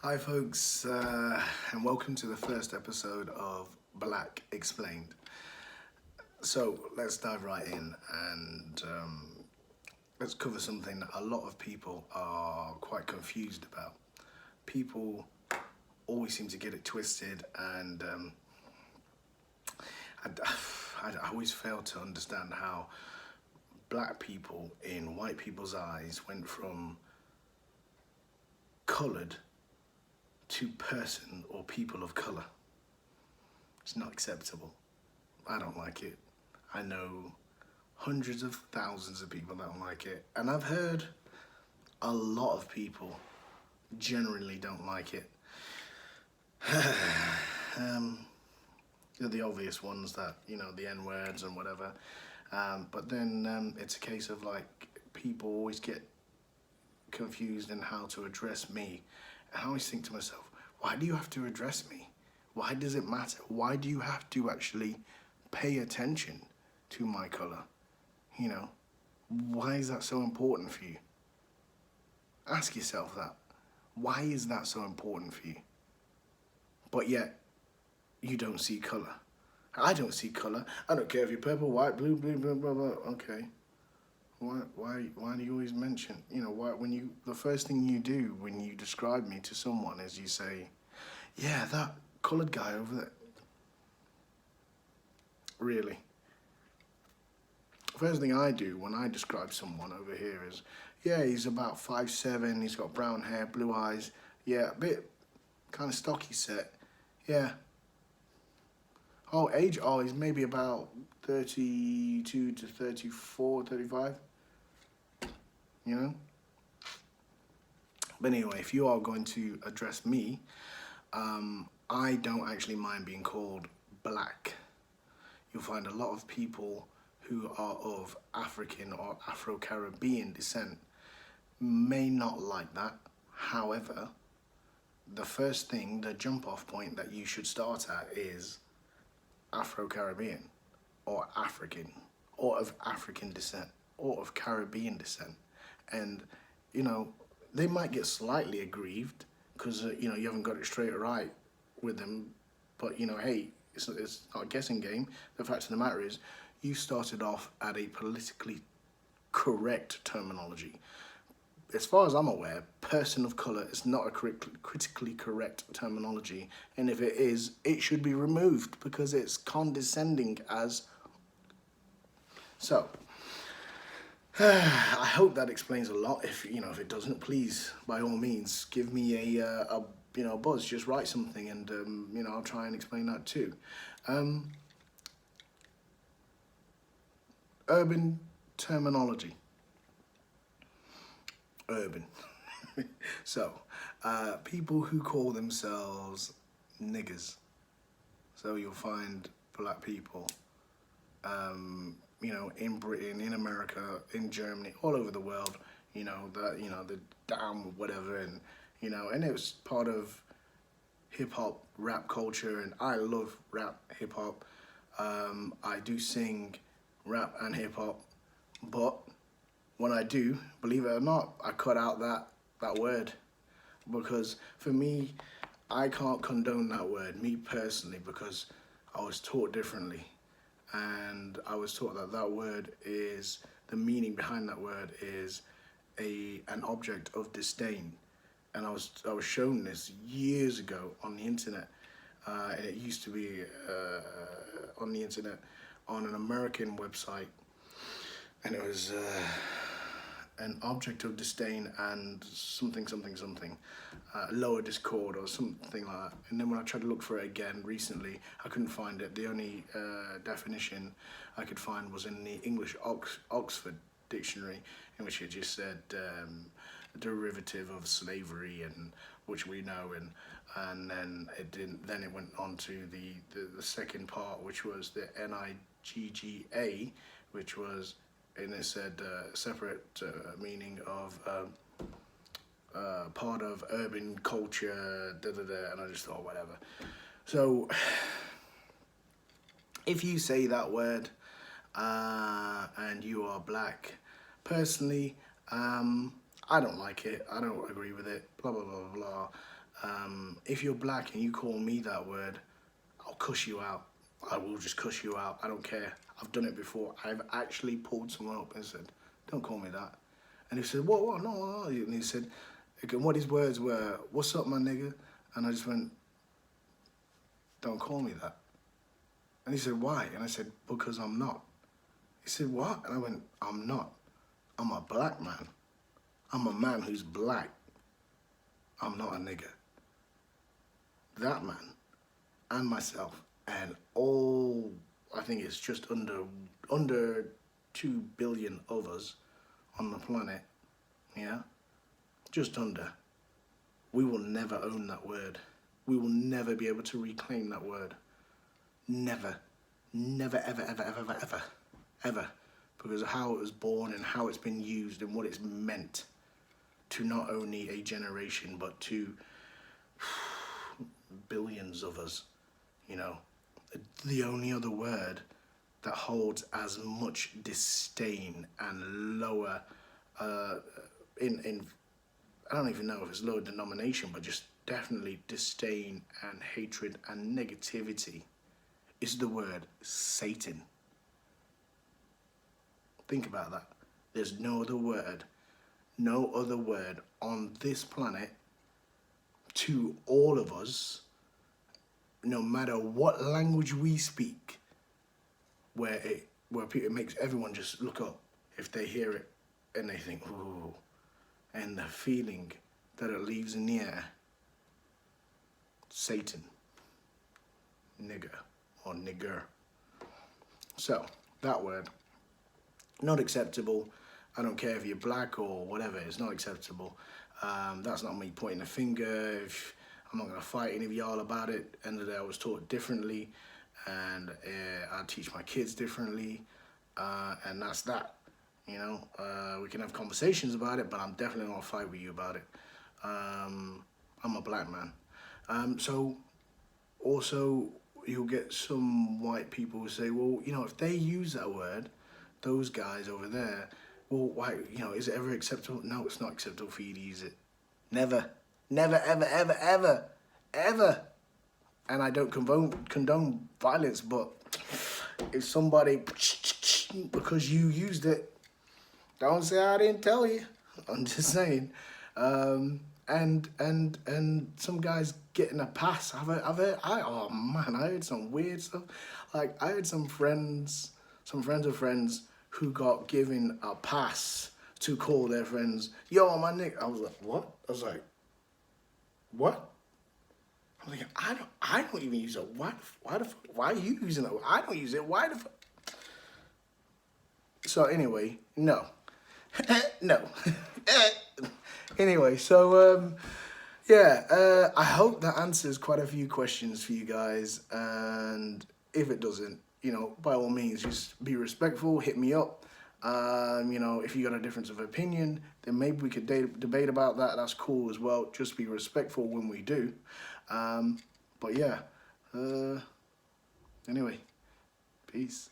Hi folks, and welcome to the first episode of Black Explained. So let's dive right in and let's cover something that a lot of people are quite confused about. People always seem to get it twisted, and I always fail to understand how black people in white people's eyes went from coloured to person or people of colour. It's not acceptable. I don't like it. I know hundreds of thousands of people that don't like it. And I've heard a lot of people generally don't like it. They're the obvious ones that, the N-words and whatever. But then it's a case of like, people always get confused in how to address me. And I always think to myself, why do you have to address me? Why does it matter? Why do you have to actually pay attention to my colour? Why is that so important for you? Ask yourself that. Why is that so important for you? But yet, you don't see colour. I don't see colour. I don't care if you're purple, white, blue, blah, blah, blah, blah. Okay. Why do you always mention, the first thing you do when you describe me to someone is you say, yeah, that coloured guy over there. Really? First thing I do when I describe someone over here is, yeah, he's about 5'7", he's got brown hair, blue eyes, yeah, a bit kind of stocky set, yeah. Oh, age, he's maybe about 32 to 34, 35. But anyway, if you are going to address me, I don't actually mind being called black. You'll find a lot of people who are of African or Afro-Caribbean descent may not like that. However, the first thing, the jump-off point that you should start at is Afro-Caribbean or African or of African descent or of Caribbean descent. And, they might get slightly aggrieved because, you haven't got it straight right with them. But, hey, it's not a guessing game. The fact of the matter is, you started off at a politically correct terminology. As far as I'm aware, person of colour is not a critically correct terminology. And if it is, it should be removed because it's condescending as... So... I hope that explains a lot. If it doesn't, please, by all means, give me a buzz. Just write something, and I'll try and explain that too. Urban terminology. Urban. So, people who call themselves niggers. So you'll find black people. In Britain, in America, in Germany, all over the world, the damn whatever, and, and it was part of hip-hop, rap culture, and I love rap, hip-hop. I do sing rap and hip-hop, but when I do, believe it or not, I cut out that word, because for me, I can't condone that word, me personally, because I was taught differently. And I was taught that word is, the meaning behind that word is an object of disdain. And I was shown this years ago on the internet, and it used to be on the internet on an American website, and it was an object of disdain and something, lower discord or something like that. And then when I tried to look for it again recently, I couldn't find it. The only definition I could find was in the English Oxford dictionary, in which it just said a derivative of slavery, and which we know, and then it didn't. Then it went on to the second part, which was the NIGGA, which was, and it said separate meaning of part of urban culture, and I just thought, whatever. So, if you say that word and you are black, personally, I don't like it. I don't agree with it. Blah blah blah blah. If you're black and you call me that word, I'll cuss you out. I will just cuss you out. I don't care. I've done it before. I've actually pulled someone up and said, don't call me that. And he said, what, no. And he said, again, what his words were, what's up, my nigga? And I just went, don't call me that. And he said, why? And I said, because I'm not. He said, what? And I went, I'm not. I'm a black man. I'm a man who's black. I'm not a nigga. That man and myself and all, I think it's just under 2 billion of us on the planet, yeah? Just under. We will never own that word. We will never be able to reclaim that word. Never. Never, ever, ever, ever, ever, ever, ever. Because of how it was born and how it's been used and what it's meant to not only a generation, but to billions of us, you know. The only other word that holds as much disdain and lower, in I don't even know if it's lower denomination, but just definitely disdain and hatred and negativity is the word Satan. Think about that. There's no other word on this planet to all of us, no matter what language we speak, where it makes everyone just look up if they hear it and they think, ooh, and the feeling that it leaves in the air. Satan. Nigger or nigger. So, that word, not acceptable. I don't care if you're black or whatever, it's not acceptable. That's not me pointing a finger. I'm not going to fight any of y'all about it. End of the day, I was taught differently, and I teach my kids differently, and that's that. You know, we can have conversations about it, but I'm definitely not going to fight with you about it. I'm a black man. So, also, you'll get some white people who say, well, you know, if they use that word, those guys over there, well, why, you know, is it ever acceptable? No, it's not acceptable for you to use it. Never. Never, ever, ever, ever, ever. And I don't condone violence, but if somebody, because you used it, don't say I didn't tell you. I'm just saying. And some guys getting a pass. I heard some weird stuff. Like, I heard some friends of friends who got given a pass to call their friends, yo, my nigga. I was like, what? I was like, what? I'm like, I don't even use it. Why are you using it? I don't use it. Why the fuck? So anyway, no. No. Anyway, so yeah, I hope that answers quite a few questions for you guys, and if it doesn't, you know, by all means, just be respectful, hit me up. You know, if you got a difference of opinion, then maybe we could debate about that. That's cool as well. Just be respectful when we do. But yeah, anyway, peace.